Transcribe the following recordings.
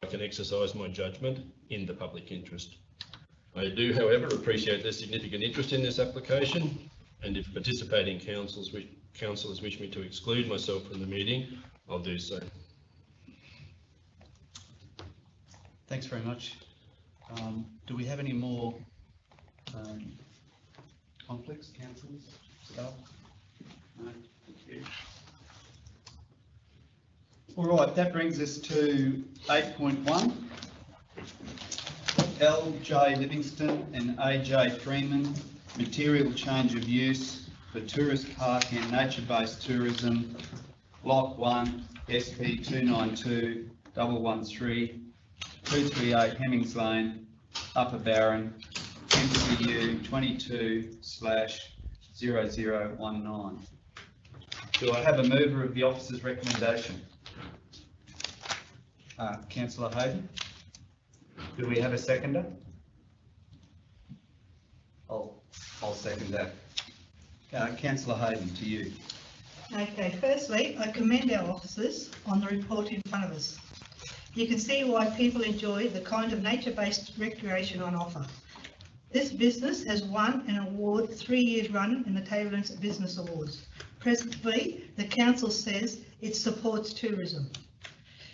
I can exercise my judgment in the public interest. I do, however, appreciate the significant interest in this application, and if participating councillors wish me to exclude myself from the meeting, I'll do so. Thanks very much. Do we have any more conflicts, councillors, staff? No, thank you. All right, that brings us to 8.1. L.J. Livingston and A.J. Freeman, material change of use for tourist park and nature-based tourism, Block 1, SP 292 113 238 Hemmings Lane, Upper Barron, MCU 22/0019. Do I have a mover of the officer's recommendation? Councillor Hayden. Do we have a seconder? I'll second that. Councillor Hayden, to you. Okay, firstly, I commend our officers on the report in front of us. You can see why people enjoy the kind of nature-based recreation on offer. This business has won an award 3 years running in the Tablelands Business Awards. Presently, the council says it supports tourism.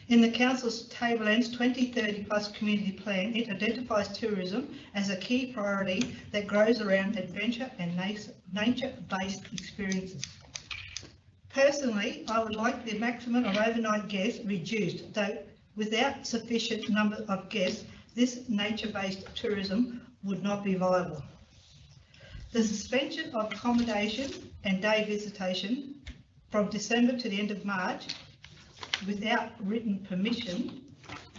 In the council's Tablelands 2030 Plus community plan, it identifies tourism as a key priority that grows around adventure and nature-based experiences. Personally, I would like the maximum of overnight guests reduced, though without sufficient number of guests, this nature-based tourism would not be viable. The suspension of accommodation and day visitation from December to the end of March without written permission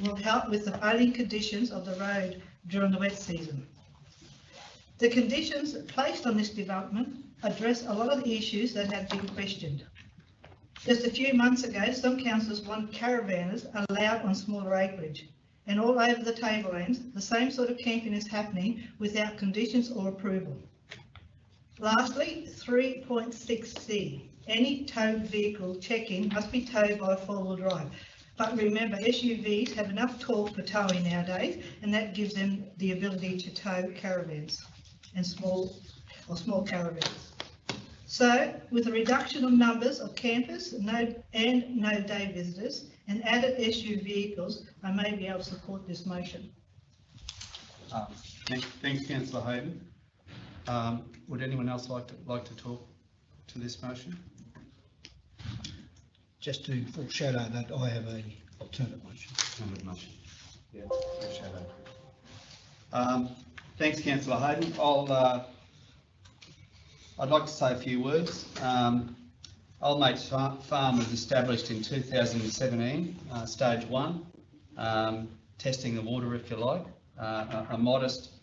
will help with the failing conditions of the road during the wet season. The conditions placed on this development address a lot of the issues that have been questioned. Just a few months ago, some councils wanted caravanners allowed on smaller acreage, and all over the Tablelands, the same sort of camping is happening without conditions or approval. Lastly, 3.6C. Any towed vehicle check-in must be towed by four-wheel drive. But remember, SUVs have enough torque for towing nowadays, and that gives them the ability to tow caravans and small caravans. So, with a reduction of numbers of campers no day visitors and added SUV vehicles, I may be able to support this motion. Thanks, Councillor Hayden. Would anyone else like to talk to this motion? Just to foreshadow that, I have a alternate motion. Yeah, foreshadow. Thanks, Councillor Hayden. I'd like to say a few words. Old Mates Farm was established in 2017, stage 1, testing the water, if you like. A modest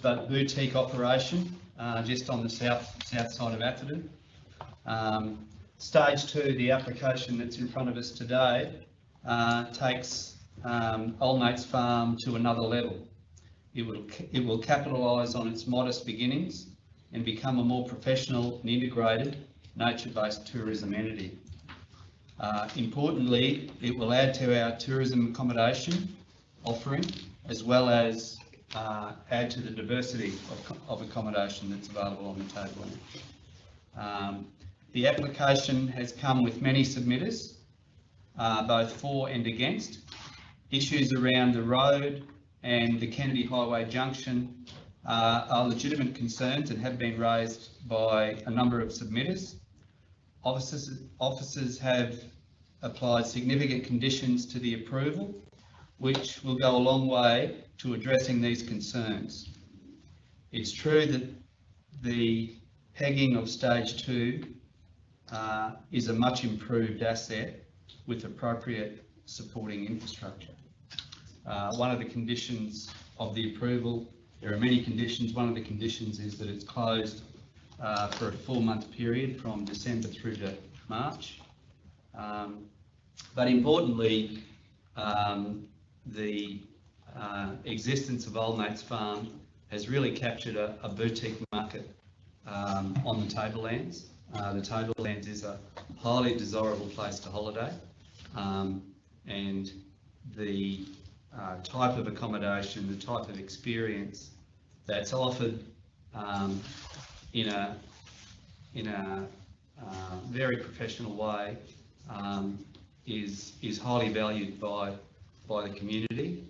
but boutique operation just on the south side of Atherton. Stage 2, the application that's in front of us today, takes Old Mates Farm to another level. It will capitalise on its modest beginnings and become a more professional and integrated nature-based tourism entity. Importantly, it will add to our tourism accommodation offering, as well as add to the diversity of accommodation that's available on the Tablelands. The application has come with many submitters, both for and against. Issues around the road and the Kennedy Highway Junction are legitimate concerns and have been raised by a number of submitters. Officers have applied significant conditions to the approval, which will go a long way to addressing these concerns. It's true that the pegging of stage 2 is a much improved asset with appropriate supporting infrastructure. One of the conditions of the approval, there are many conditions, one of the conditions is that it's closed for a 4-month period from December through to March. But importantly, the existence of Old Mates Farm has really captured a boutique market on the Tablelands. The Tablelands is a highly desirable place to holiday, and the type of accommodation, the type of experience that's offered in a very professional way is highly valued by the community,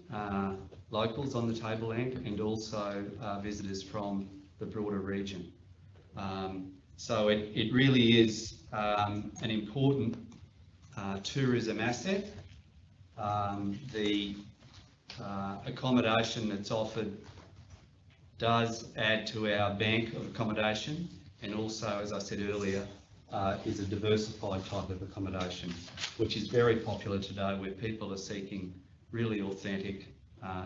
locals on the tableland, and also visitors from the broader region. So it really is an important tourism asset. The accommodation that's offered does add to our bank of accommodation, and also, as I said earlier, is a diversified type of accommodation, which is very popular today, where people are seeking really authentic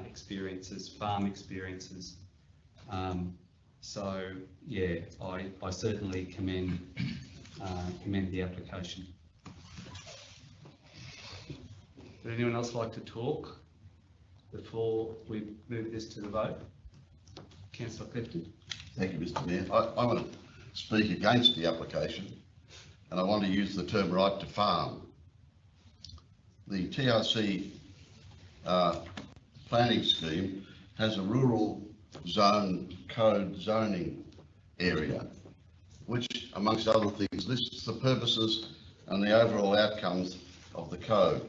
experiences, farm experiences. So yeah, I certainly commend the application. Would anyone else like to talk before we move this to the vote? Councillor Clifton. Thank you, Mr. Mayor. I want to speak against the application, and I want to use the term right to farm. The TRC planning scheme has a rural zone code zoning area, which, amongst other things, lists the purposes and the overall outcomes of the code.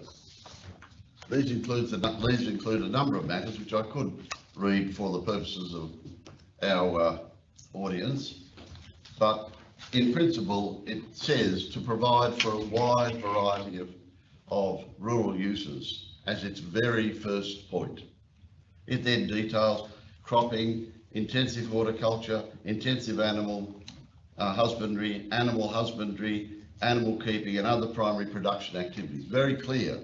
These include a number of matters which I could read for the purposes of our audience, but in principle it says to provide for a wide variety of rural uses as its very first point. It then details cropping, intensive horticulture, intensive animal husbandry, animal keeping and other primary production activities. Very clear.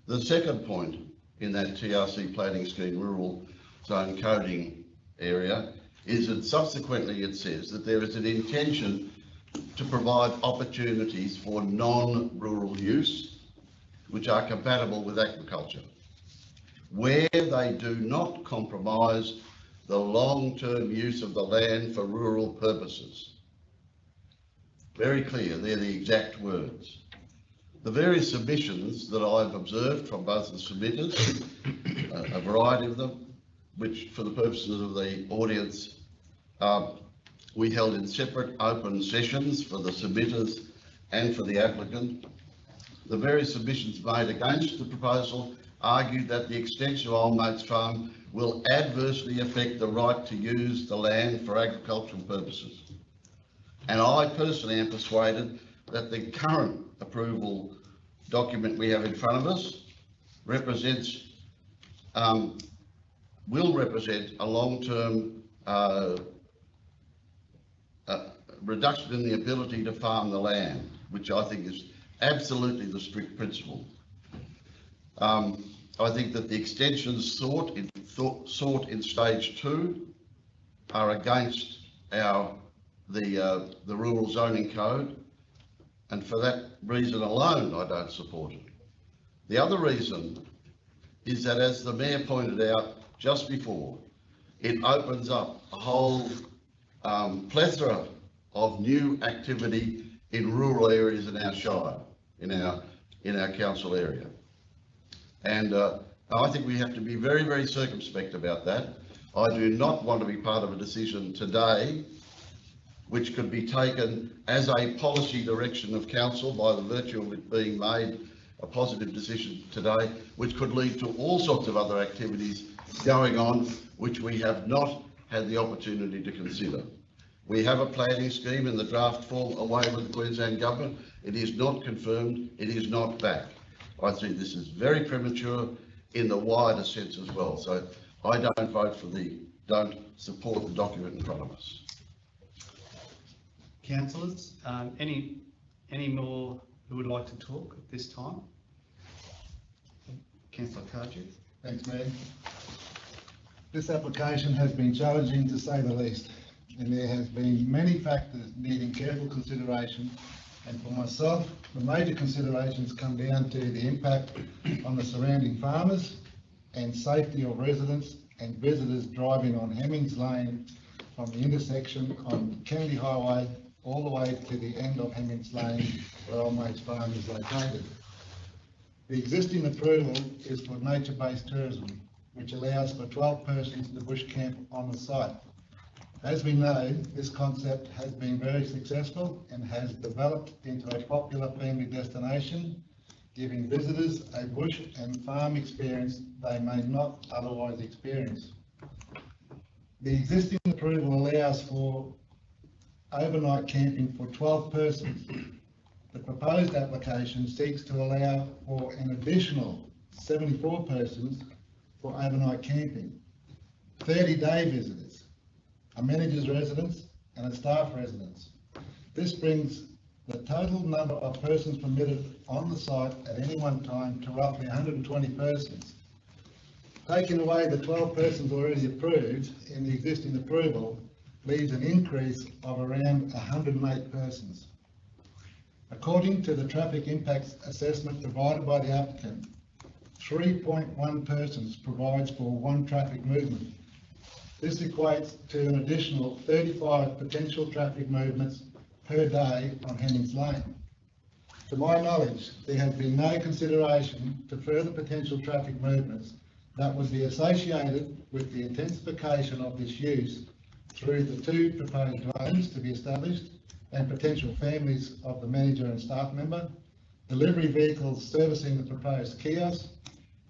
The second point in that TRC planning scheme rural zone coding area is that subsequently it says that there is an intention to provide opportunities for non-rural use which are compatible with agriculture, where they do not compromise the long-term use of the land for rural purposes. Very clear, they're the exact words. The various submissions that I've observed from both the submitters, a variety of them, which for the purposes of the audience, we held in separate open sessions for the submitters and for the applicant. The various submissions made against the proposal argued that the extension of Old Mates Farm will adversely affect the right to use the land for agricultural purposes. And I personally am persuaded that the current approval document we have in front of us represents, will represent a long-term reduction in the ability to farm the land, which I think is absolutely the strict principle. I think that the extensions sought in stage 2 are against the rural zoning code, and for that reason alone I don't support it. The other reason is that, as the Mayor pointed out just before, it opens up a whole plethora of new activity in rural areas in our shire, in our council area. And I think we have to be very, very circumspect about that. I do not want to be part of a decision today which could be taken as a policy direction of council by the virtue of it being made a positive decision today, which could lead to all sorts of other activities going on which we have not had the opportunity to consider. We have a planning scheme in the draft form away with the Queensland Government. It is not confirmed, it is not back. I think this is very premature in the wider sense as well. So I don't support the document in front of us. Councillors, any more who would like to talk at this time? Councillor Cardew. Thanks, Mayor. This application has been challenging to say the least, and there has been many factors needing careful consideration, and for myself, the major considerations come down to the impact on the surrounding farmers and safety of residents and visitors driving on Hemmings Lane from the intersection on Kennedy Highway all the way to the end of Hemmings Lane where Old Mates Farm is located. The existing approval is for nature-based tourism, which allows for 12 persons to bush camp on the site. As we know, this concept has been very successful and has developed into a popular family destination, giving visitors a bush and farm experience they may not otherwise experience. The existing approval allows for overnight camping for 12 persons. The proposed application seeks to allow for an additional 74 persons for overnight camping, 30-day visitors, a manager's residence and a staff residence. This brings the total number of persons permitted on the site at any one time to roughly 120 persons. Taking away the 12 persons already approved in the existing approval leaves an increase of around 108 persons. According to the traffic impacts assessment provided by the applicant, 3.1 persons provides for one traffic movement. This equates to an additional 35 potential traffic movements per day on Hemmings Lane. To my knowledge, there has been no consideration to further potential traffic movements that would be associated with the intensification of this use through the two proposed lanes to be established and potential families of the manager and staff member, delivery vehicles servicing the proposed kiosk,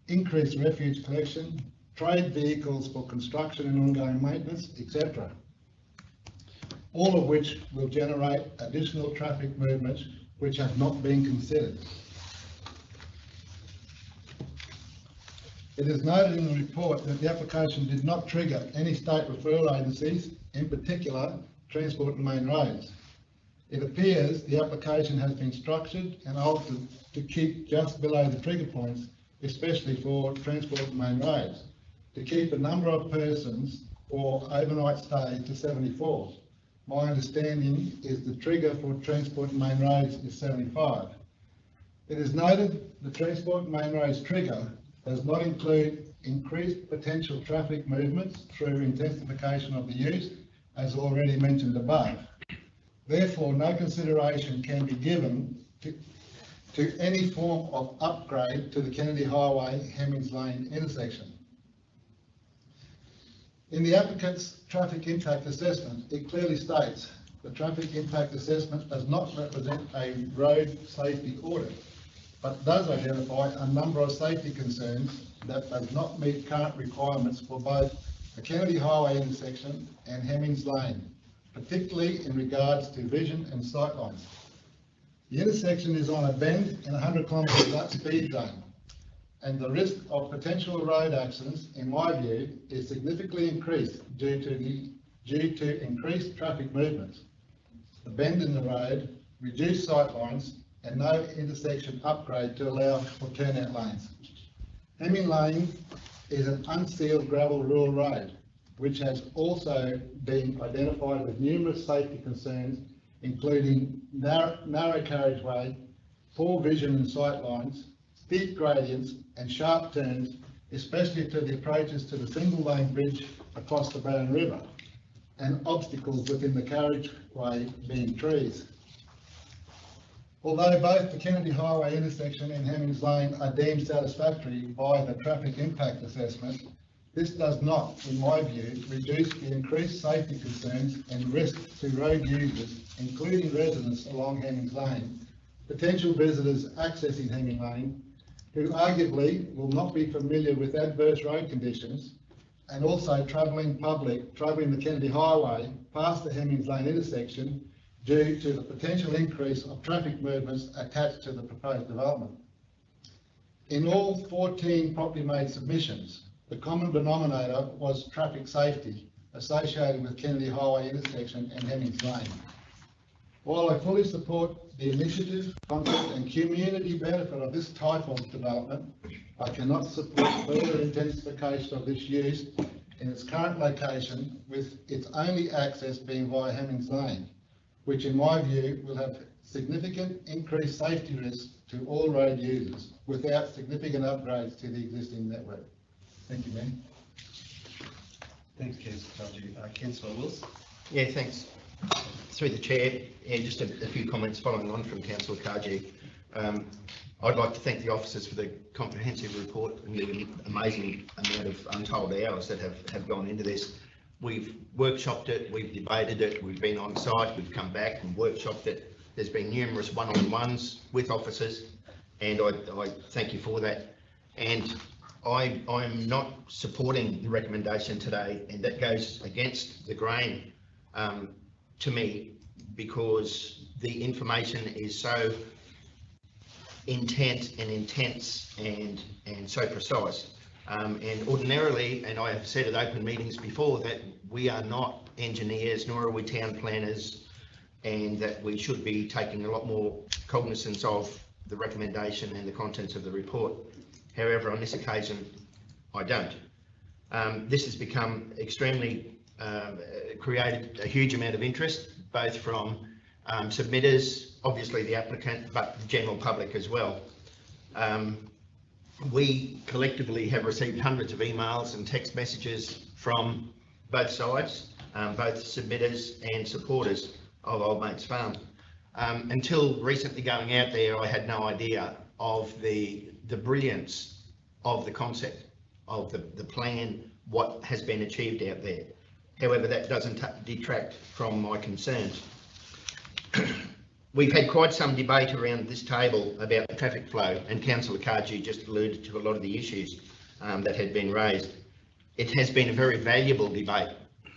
increased refuge collection, trade vehicles for construction and ongoing maintenance, etc. All of which will generate additional traffic movements which have not been considered. It is noted in the report that the application did not trigger any state referral agencies, in particular Transport and Main Roads. It appears the application has been structured and altered to keep just below the trigger points, especially for Transport and Main Roads, to keep the number of persons for overnight stay to 74. My understanding is the trigger for Transport and Main Roads is 75. It is noted the Transport and Main Roads trigger does not include increased potential traffic movements through intensification of the use, as already mentioned above. Therefore, no consideration can be given to any form of upgrade to the Kennedy Highway Hemmings Lane intersection. In the applicant's traffic impact assessment, it clearly states the traffic impact assessment does not represent a road safety audit, but does identify a number of safety concerns that does not meet current requirements for both the Kennedy Highway intersection and Hemmings Lane, particularly in regards to vision and sight lines. The intersection is on a bend in 100 km speed zone, and the risk of potential road accidents, in my view, is significantly increased due to increased traffic movements, the bend in the road, reduced sight lines, and no intersection upgrade to allow for turnout lanes. Hemming Lane is an unsealed gravel rural road, which has also been identified with numerous safety concerns, including narrow carriageway, poor vision and sight lines, steep gradients and sharp turns, especially to the approaches to the single lane bridge across the Barron River, and obstacles within the carriageway being trees. Although both the Kennedy Highway intersection and Hemmings Lane are deemed satisfactory by the traffic impact assessment, this does not, in my view, reduce the increased safety concerns and risk to road users, including residents along Hemmings Lane, potential visitors accessing Hemming Lane, who arguably will not be familiar with adverse road conditions, and also travelling the Kennedy Highway past the Hemmings Lane intersection due to the potential increase of traffic movements attached to the proposed development. In all 14 properly made submissions, the common denominator was traffic safety associated with Kennedy Highway intersection and Hemmings Lane. While I fully support the initiative, concept and community benefit of this type of development, I cannot support further intensification of this use in its current location, with its only access being via Hemmings Lane, which in my view will have significant increased safety risks to all road users without significant upgrades to the existing network. Thank you, Ben. Thanks, Councillor Kaji. Councillor Wills. Yeah, thanks. Through the chair, just a few comments following on from Councillor Kaji. I'd like to thank the officers for the comprehensive report and the amazing amount of untold hours that have gone into this. We've workshopped it, we've debated it, we've been on site, we've come back and workshopped it. There's been numerous one-on-ones with officers, and I thank you for that. And I'm not supporting the recommendation today, and that goes against the grain to me, because the information is so intense and so precise. And ordinarily, and I have said at open meetings before, that we are not engineers, nor are we town planners, and that we should be taking a lot more cognizance of the recommendation and the contents of the report. However, on this occasion, I don't. This has become extremely, created a huge amount of interest, both from submitters, obviously the applicant, but the general public as well. We collectively have received hundreds of emails and text messages from both sides, both submitters and supporters of Old Mates Farm. Until recently going out there, I had no idea of the brilliance of the concept, of the plan, what has been achieved out there. However, that doesn't detract from my concerns. We've had quite some debate around this table about the traffic flow, and Councillor Kaji just alluded to a lot of the issues that had been raised. It has been a very valuable debate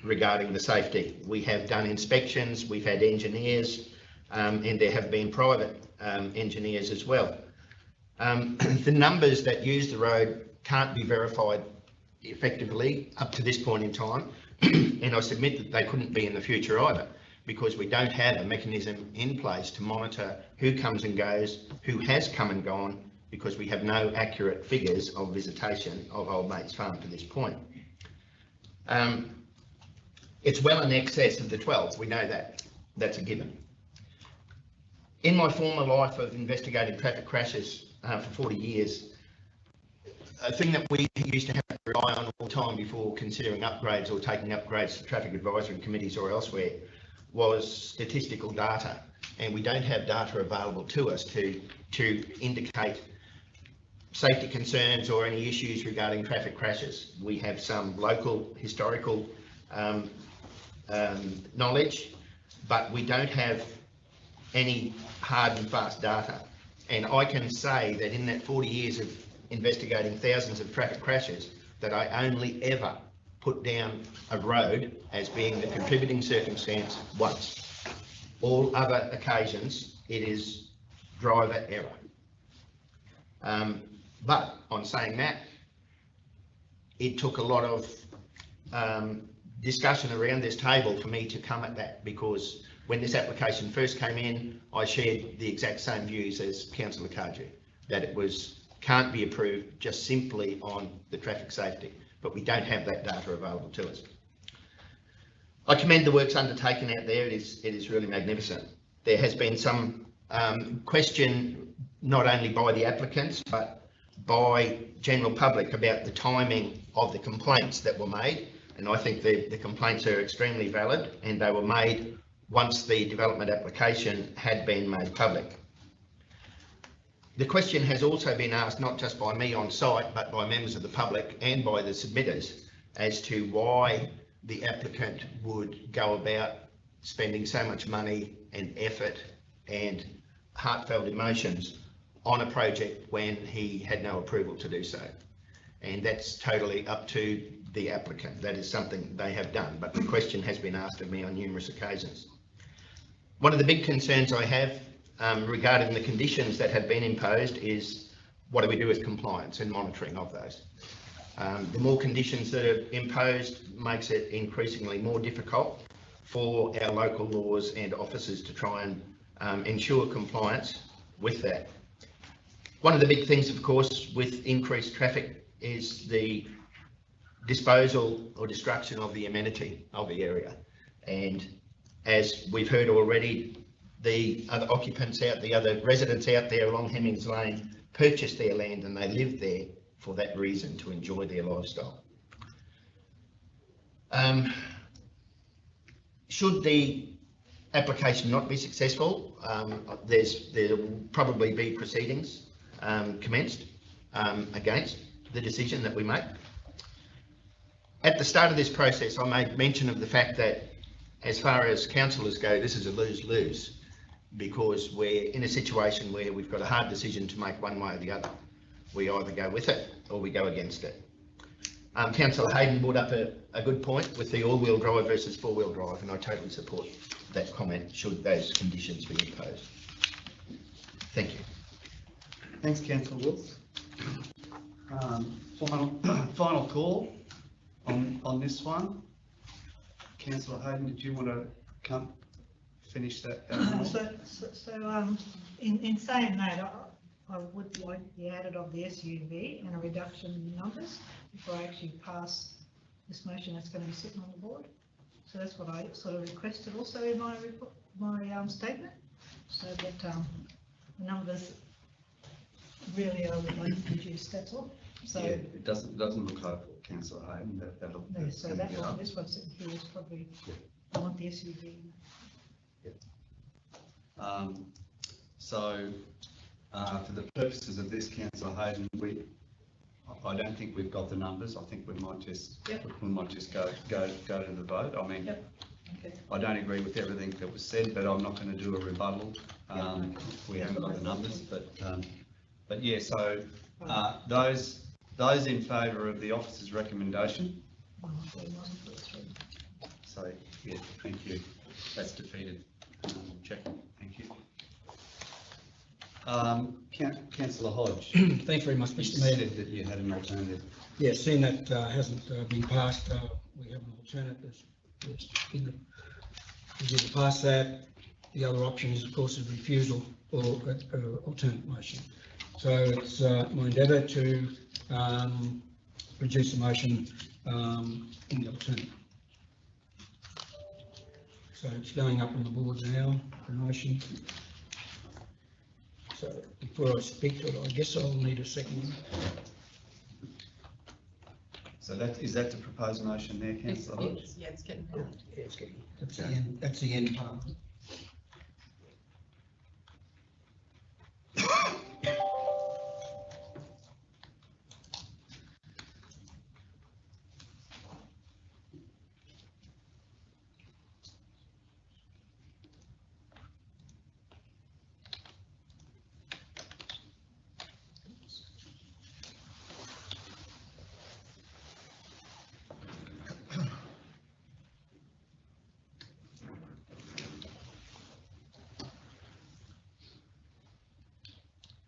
regarding the safety. We have done inspections, we've had engineers, and there have been private engineers as well. The numbers that use the road can't be verified effectively up to this point in time, and I submit that they couldn't be in the future either, because we don't have a mechanism in place to monitor who comes and goes, who has come and gone, because we have no accurate figures of visitation of Old Mates Farm to this point. It's well in excess of the 12, we know that, that's a given. In my former life of investigating traffic crashes for 40 years, a thing that we used to have to rely on all the time before considering upgrades or taking upgrades to traffic advisory committees or elsewhere was statistical data, and we don't have data available to us to indicate safety concerns or any issues regarding traffic crashes. We have some local historical knowledge, but we don't have any hard and fast data. And I can say that in that 40 years of investigating thousands of traffic crashes, that I only ever put down a road as being the contributing circumstance once. All other occasions, it is driver error. But on saying that, it took a lot of discussion around this table for me to come at that, because when this application first came in, I shared the exact same views as Councillor Kaji, that it can't be approved just simply on the traffic safety, but we don't have that data available to us. I commend the works undertaken out there. It is really magnificent. There has been some question, not only by the applicants, but by general public, about the timing of the complaints that were made. And I think the complaints are extremely valid, and they were made once the development application had been made public. The question has also been asked, not just by me on site, but by members of the public and by the submitters, as to why the applicant would go about spending so much money and effort and heartfelt emotions on a project when he had no approval to do so. And that's totally up to the applicant. That is something they have done, but the question has been asked of me on numerous occasions. One of the big concerns I have regarding the conditions that have been imposed is, what do we do with compliance and monitoring of those? The more conditions that are imposed makes it increasingly more difficult for our local laws and officers to try and ensure compliance with that. One of the big things, of course, with increased traffic is the disposal or destruction of the amenity of the area. And as we've heard already, the other occupants out, the other residents out there along Hemmings Lane purchased their land and they lived there for that reason, to enjoy their lifestyle. Should the application not be successful, there will probably be proceedings commenced against the decision that we made. At the start of this process, I made mention of the fact that as far as councillors go, this is a lose-lose, because we're in a situation where we've got a hard decision to make one way or the other. We either go with it or we go against it. Councillor Hayden brought up a good point with the all-wheel drive versus four-wheel drive, and I totally support that comment should those conditions be imposed. Thank you. Thanks, Councillor Wills. Final call on this one. Councillor Hayden, did you want to come finish that? In saying that, I would like the added of the SUV and a reduction in numbers before I actually pass this motion that's going to be sitting on the board. So that's what I sort of requested also in my statement, so that the numbers really are would like to reduce, that's all. So Yeah, it doesn't look like Councillor Hayden that'll. no, so that go one, up. this one sitting here is probably, I want the SUV. For the purposes of this, Councillor Hayden, I don't think we've got the numbers. I think we might just go to the vote. I mean, Yep. Okay. I don't agree with everything that was said, but I'm not going to do a rebuttal. We haven't got the numbers, but yeah. So those in favour of the officer's recommendation. So yeah, thank you. That's defeated. Check. Thank you. Councillor Hodge. Thanks very much, You Mr Mayor. said that you had an alternative. Yeah, seeing that hasn't been passed, we have an alternative. We either pass that. The other option is, of course, is refusal or alternate motion. So it's my endeavour to reduce the motion in the alternate. So it's going up on the board now, the motion. So before I speak to it, I guess I'll need a second. So is that the proposed motion there, Councillor Hodge? Yeah, it's getting. Yeah, it's getting, that's the end part.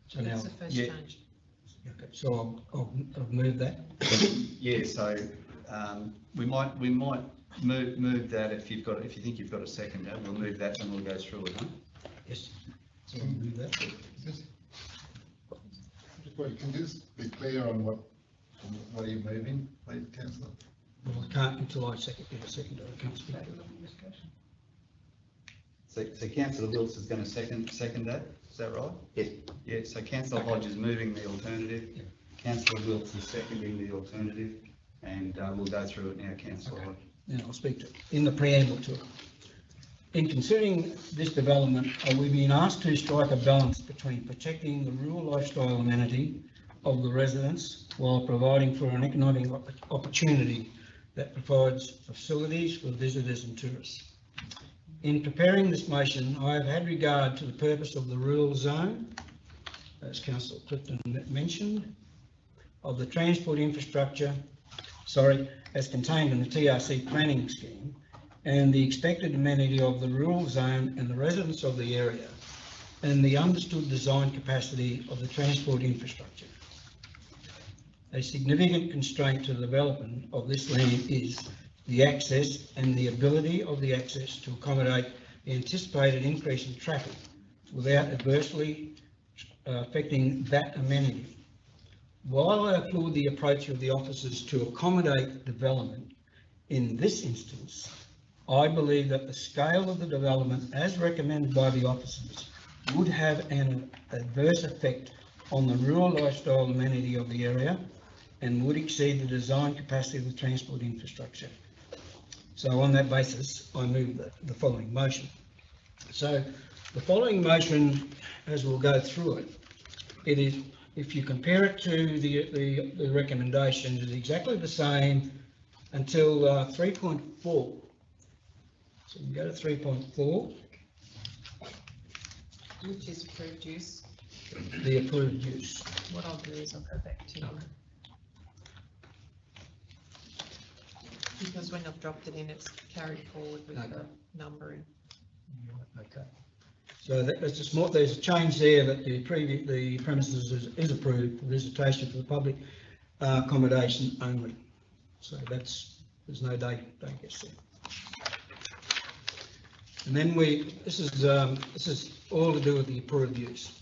So now, That's the first yeah. change. okay, so I'll move that. Yeah, so we might move that if you think you've got a second, we'll move that and we'll go through it, huh? Yes. So I'll move that. Can you just be clear on what are you moving, please, councillor? Well, I can't until I get a second, I can't speak to it. So Councillor Wills is going to second that, is that right? Yes. Yeah, so Councillor Hodge is moving the alternative, Yeah. Councillor Wills is seconding the alternative, and we'll go through it now, Councillor Hodge. Now I'll speak to it. In the preamble to it. In considering this development, are we being asked to strike a balance between protecting the rural lifestyle amenity of the residents while providing for an economic opportunity that provides facilities for visitors and tourists? In preparing this motion, I have had regard to the purpose of the rural zone, as Councillor Clifton mentioned, of the transport infrastructure, as contained in the TRC planning scheme, and the expected amenity of the rural zone and the residents of the area, and the understood design capacity of the transport infrastructure. A significant constraint to the development of this land is the access and the ability of the access to accommodate the anticipated increase in traffic without adversely affecting that amenity. While I applaud the approach of the officers to accommodate development in this instance, I believe that the scale of the development as recommended by the officers would have an adverse effect on the rural lifestyle amenity of the area and would exceed the design capacity of the transport infrastructure. So on that basis, I move the following motion. So the following motion, as we'll go through it, it is if you compare it to the recommendations, it's exactly the same until 3.4. So you go to 3.4, Which is approved use. the approved use. What I'll do is I'll go back to you. Because when I've dropped it in, it's carried forward with Okay. the numbering. Okay. So there's a small, there's a change there that the premises is approved for visitation for the public accommodation only. So there's no day guess there. And then this is all to do with the approved use.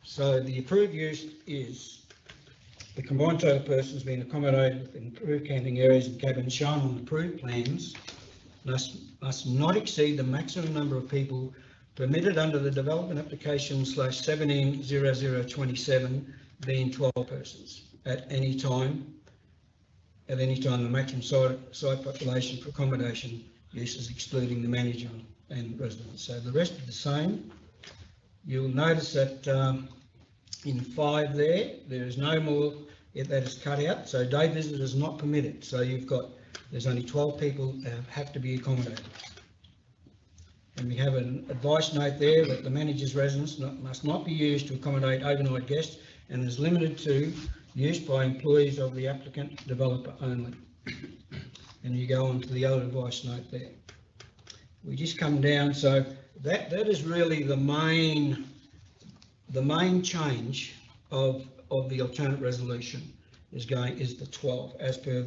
So the approved use is the combined total persons being accommodated in approved camping areas and cabins shown on approved plans must not exceed the maximum number of people permitted under the development application /170027 being 12 persons at any time. At any time, the maximum site population for accommodation uses excluding the manager and residents. So the rest are the same. You'll notice that in 5 there is no more, that is cut out. So day visitors not permitted. So there's only 12 people have to be accommodated. And we have an advice note there that the manager's residence must not be used to accommodate overnight guests and is limited to use by employees of the applicant developer only. And you go on to the other advice note there. We just come down, so that is really the main change of the alternate resolution is the 12 as per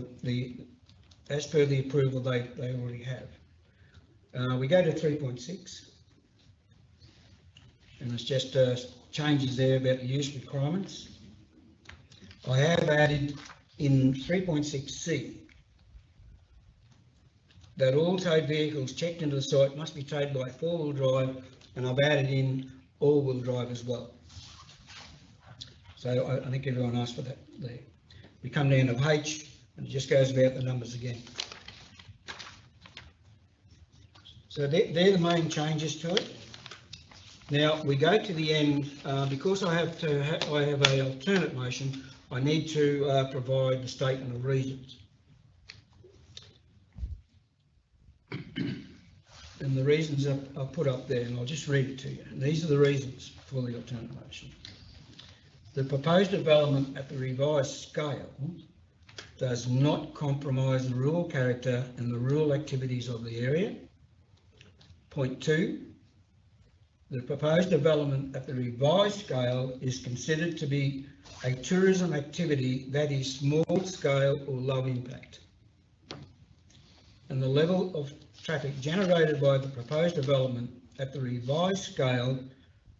the approval they already have. We go to 3.6, and it's just changes there about the use requirements. I have added in 3.6C that all towed vehicles checked into the site must be towed by 4-wheel drive, and I've added in all-wheel drive as well. So I think everyone asked for that there. We come down to H, and it just goes about the numbers again. So they're the main changes to it. Now we go to the end, because I have an alternate motion, I need to provide the statement of reasons. And the reasons are put up there, and I'll just read it to you. And these are the reasons for the alternate motion. The proposed development at the revised scale does not compromise the rural character and the rural activities of the area. Point 2, the proposed development at the revised scale is considered to be a tourism activity that is small scale or low impact. And the level of traffic generated by the proposed development at the revised scale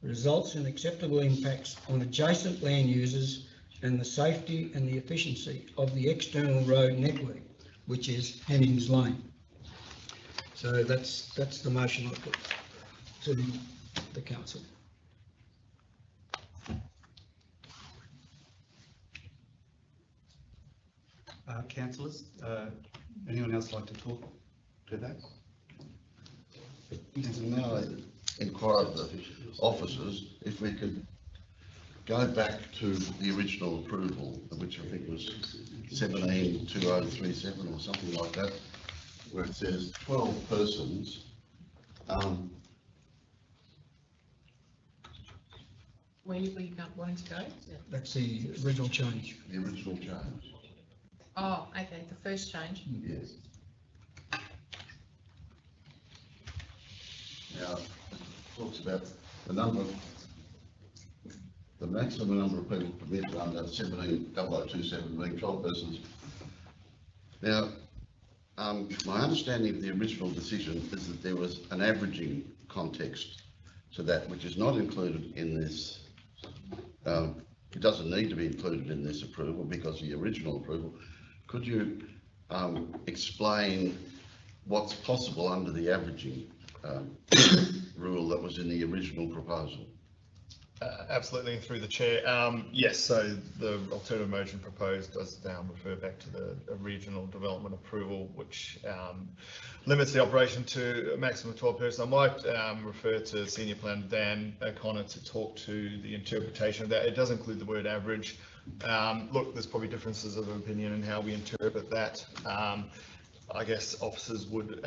results in acceptable impacts on adjacent land users and the safety and the efficiency of the external road network, which is Hemmings Lane. So that's the motion I put to the council. Councillors, anyone else like to talk to that? Now, I inquire of the officers if we could go back to the original approval, which I think was 172037 or something like that, where it says 12 persons. Where you wanting to go? That's the original change. The original change. Oh, okay, the first change. Yes. Now, it talks about the maximum number of people permitted under 170027 being 12 persons. Now, my understanding of the original decision is that there was an averaging context to that, which is not included in this. It doesn't need to be included in this approval because of the original approval. Could you explain what's possible under the averaging rule that was in the original proposal Absolutely, through the chair. Yes, so the alternative motion proposed does refer back to the regional development approval, which limits the operation to a maximum of 12 persons. I might refer to Senior Planner Dan O'Connor to talk to the interpretation of that. It does include the word average. Look, there's probably differences of opinion in how we interpret that. I guess officers would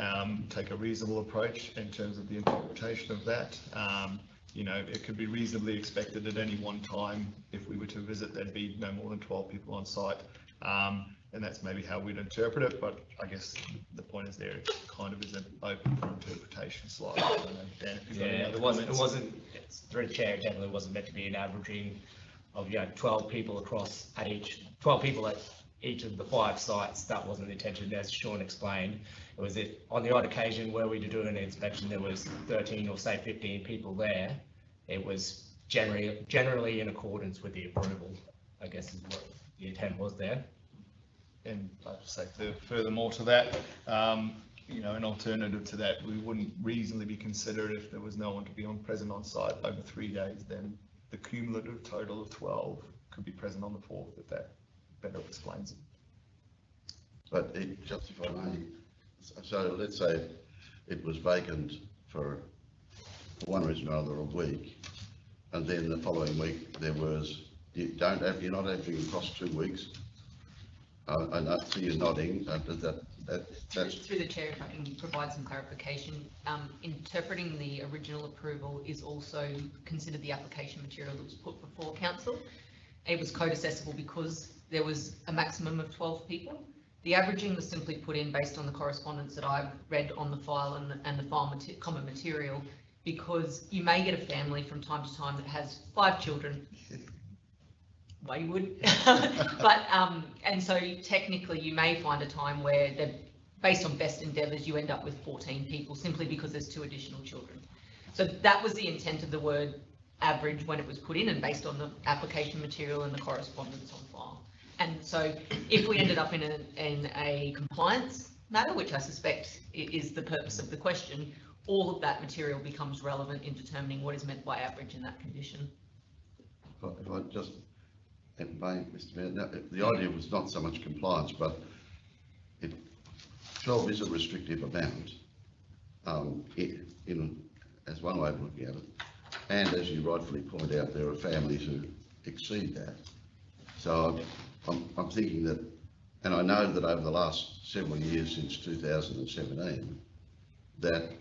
take a reasonable approach in terms of the interpretation of that. You know, it could be reasonably expected at any one time, if we were to visit, there'd be no more than 12 people on site. And that's maybe how we'd interpret it, but I guess the point is there, it kind of is an open for interpretation slightly. I don't know, Dan, if you've got any other comments. It wasn't, through the chair, definitely wasn't meant to be an averaging of, 12 people across at 12 people at each of the 5 sites. That wasn't the intention, as Sean explained. It was if on the odd occasion where we were doing an inspection, there was 13 or say 15 people there. It was generally in accordance with the approval, I guess is what the intent was there. And I'd just say furthermore to that, an alternative to that, we wouldn't reasonably be considered if there was no one to be present on site over 3 days, then the cumulative total of 12 could be present on the 4th, if that better explains it. But it justified only, so let's say it was vacant for one reason or another a week, and then the following week there was, you're not averaging across 2 weeks. And I see you nodding, that's... Through the chair, if I can provide some clarification, interpreting the original approval is also considered the application material that was put before council. It was code accessible because there was a maximum of 12 people. The averaging was simply put in based on the correspondence that I've read on the file and the file common material, because you may get a family from time to time that has 5 children. Well, you would, but and so technically you may find a time where based on best endeavours you end up with 14 people simply because there's 2 additional children. So that was the intent of the word average when it was put in, and based on the application material and the correspondence on file. And so if we ended up in a compliance matter, which I suspect is the purpose of the question, all of that material becomes relevant in determining what is meant by average in that condition. If I just, Mr. Mayor, now, the idea was not so much compliance, but 12 is a restrictive amount, as one way of looking at it. And as you rightfully point out, there are families who exceed that. So I'm thinking that, and I know that over the last several years since 2017, that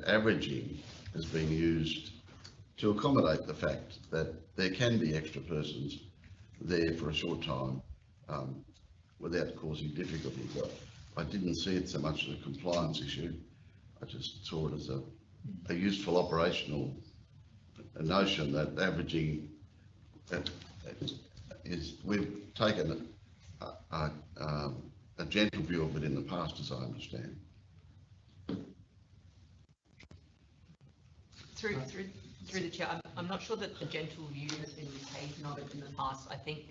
averaging has been used to accommodate the fact that there can be extra persons there for a short time without causing difficulty. But I didn't see it so much as a compliance issue. I just saw it as a useful operational notion that averaging is, we've taken a gentle view of it in the past, as I understand. Through the chair, I'm not sure that the gentle view has been taken of it in the past. I think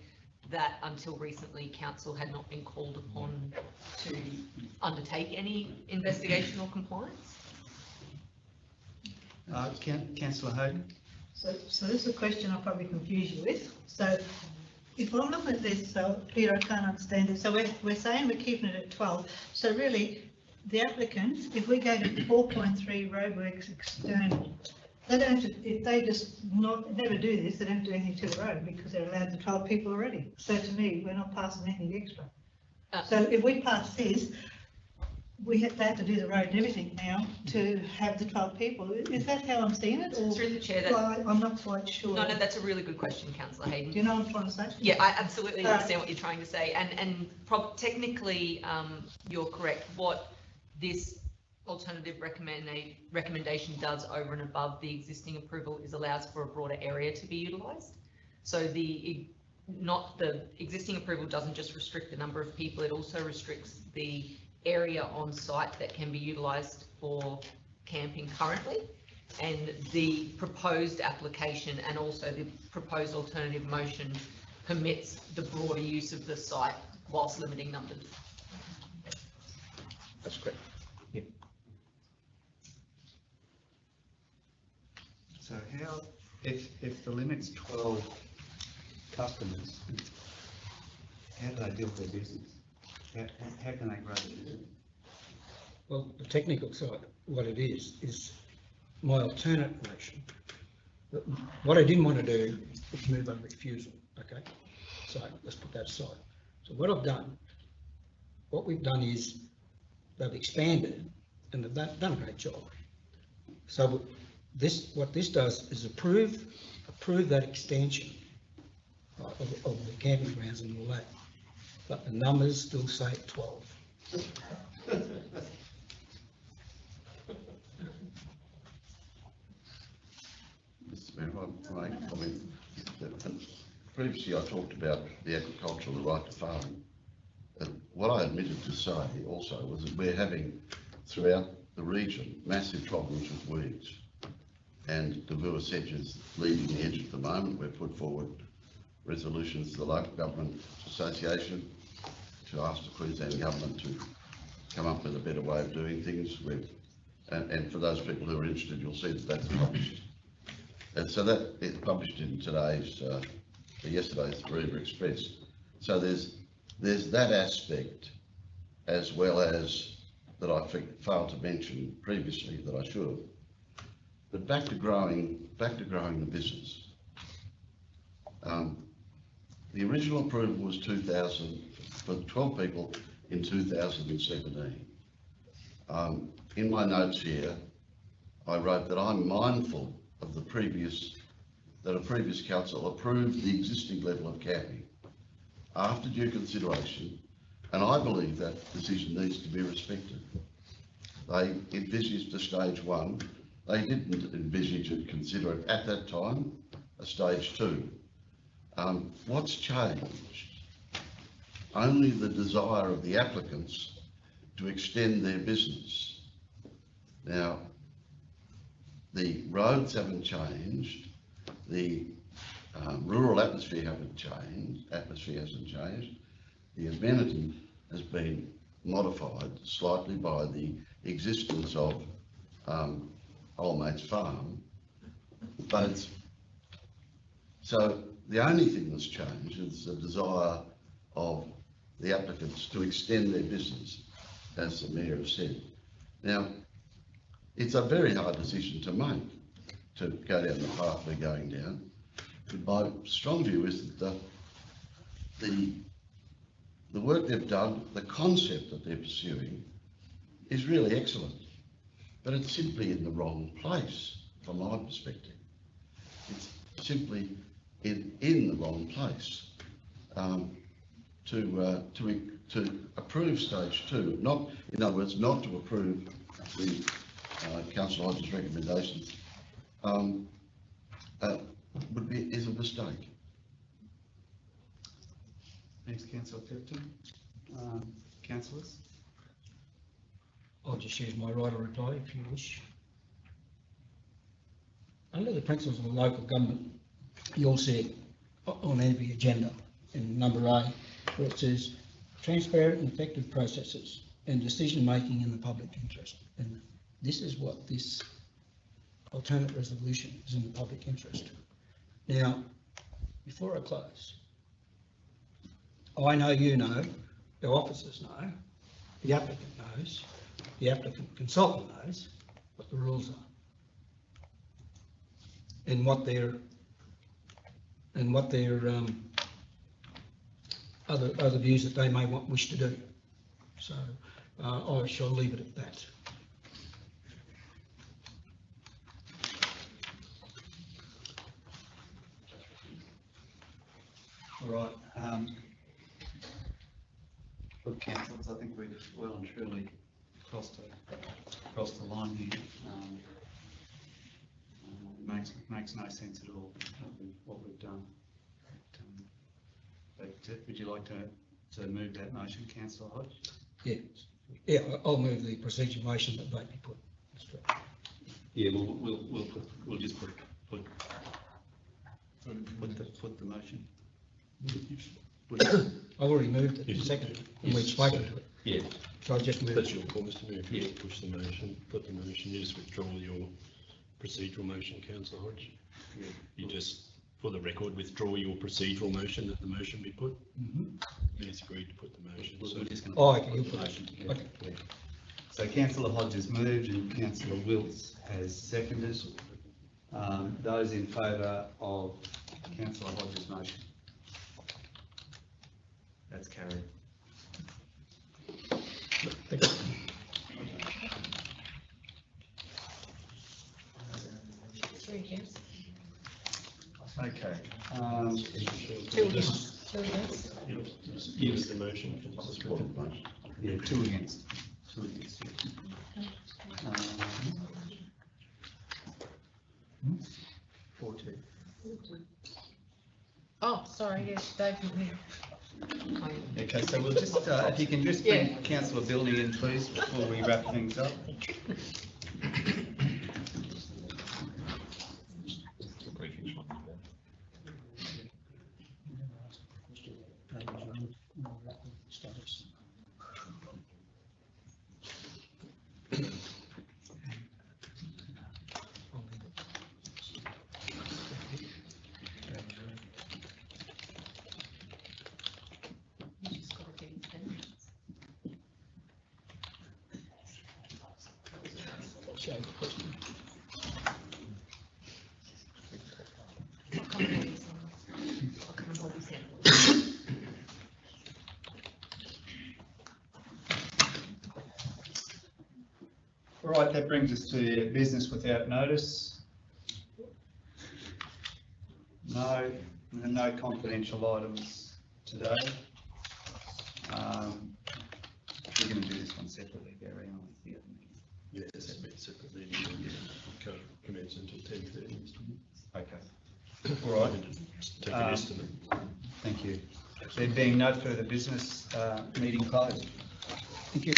that until recently, council had not been called upon to undertake any investigation or compliance. Councillor Hayden. So this is a question I'll probably confuse you with. So if I'm looking at this, so Peter, I can't understand it. So we're saying we're keeping it at 12. So really, the applicants, if we go to 4.3 roadworks external, they don't have to, if they just never do this, they don't do anything to the road because they're allowed the 12 people already. So to me, we're not passing anything extra. So if we pass this, they have to do the road and everything now to have the 12 people. Is that how I'm seeing it? Or, through the chair, I'm not quite sure. No, that's a really good question, Councillor Hayden. Do you know what I'm trying to say? Yeah, I absolutely understand what you're trying to say. And technically, you're correct. What this alternative recommendation does over and above the existing approval is allows for a broader area to be utilised. So the existing approval doesn't just restrict the number of people, it also restricts the area on site that can be utilised for camping currently, and the proposed application and also the proposed alternative motion permits the broader use of the site whilst limiting numbers. That's correct. So If the limit's 12 customers, how do they build their business? How can they grow their business? Well, the technical side, what it is my alternate motion. What I didn't want to do is move on refusal, okay? So let's put that aside. So what we've done is they've expanded and they've done a great job. So what this does is approve that extension of the camping grounds and all that, but the numbers still say 12. Mr. Mayor, if I may comment. Previously, I talked about the agricultural, the right to farm. What I admitted to say also was that we're having, throughout the region, massive problems with weeds. And Davua Sedge's leading the edge at the moment. We've put forward resolutions to the Local Government Association to ask the Queensland Government to come up with a better way of doing things. And for those people who are interested, you'll see that that's published. And so that it's published in today's, yesterday's River Express. So there's that aspect, as well as that I failed to mention previously that I should have. But back to growing the business. The original approval was 2,000 for 12 people in 2017. In my notes here, I wrote that I'm mindful of a previous council approved the existing level of capping after due consideration, and I believe that decision needs to be respected. They envisaged a stage 1. They didn't envisage and consider it at that time a stage 2. What's changed? Only the desire of the applicants to extend their business. Now, the roads haven't changed, the rural atmosphere hasn't changed, the amenity has been modified slightly by the existence of Old Mate's Farm, but so the only thing that's changed is the desire of the applicants to extend their business, as the Mayor has said. Now, it's a very hard decision to make, to go down the path we're going down. But my strong view is that the work they've done, the concept that they're pursuing, is really excellent. But it's simply in the wrong place, from my perspective. It's simply in the wrong place to approve stage 2. Not, in other words, not to approve the Councillor Hodges' recommendations is a mistake. Thanks, Councillor Clifton. Councillors? I'll just use my right of reply if you wish. Under the principles of local government, you'll see it on every agenda in number A, where it says transparent and effective processes and decision making in the public interest. And this is what this alternate resolution is, in the public interest. Now, before I close, I know you know, the officers know, the applicant knows, the applicant consultant knows what the rules are and what their other views that they may wish to do. So I shall leave it at that. All right. Look, councillors, I think we've well and truly crossed the line here. Makes no sense at all what we've done. But would you like to move that motion, Councillor Hodge? Yeah, I'll move the procedure motion that they be put. Yeah, we'll just put the motion. I've already moved it, seconded, and we've spoken to it. Yeah. So I just moved. That's your call, Mr. Mayor. If you push the motion, put the motion, you just withdraw your procedural motion, councillor Hodge. You just, for the record, withdraw your procedural motion that the motion be put. He's agreed to put the motion. So We're just going Oh, okay, you to put motion it. together. Okay. So councillor Hodge has moved and councillor Wilts has seconded. Those in favour of councillor Hodge's motion? That's carried. Three against. Okay. Two against. Two against. Use the motion. Yeah, two against. Two against. yeah. 4-2. Oh, sorry, yes, Dave. Okay, so we'll just, if you can just bring councillor Bilney in, please, before we wrap things up. Just gotta get it done. I'll come and hold his hand. I'll come and hold his hand. All right, that brings us to business without notice. No confidential items today. We're going to do this one separately, Gary, aren't we? Yeah, it's a separate meeting. Can't commence until 10:30. Okay. All right. Take an estimate. Thank you. There being no further business, meeting closed. Thank you.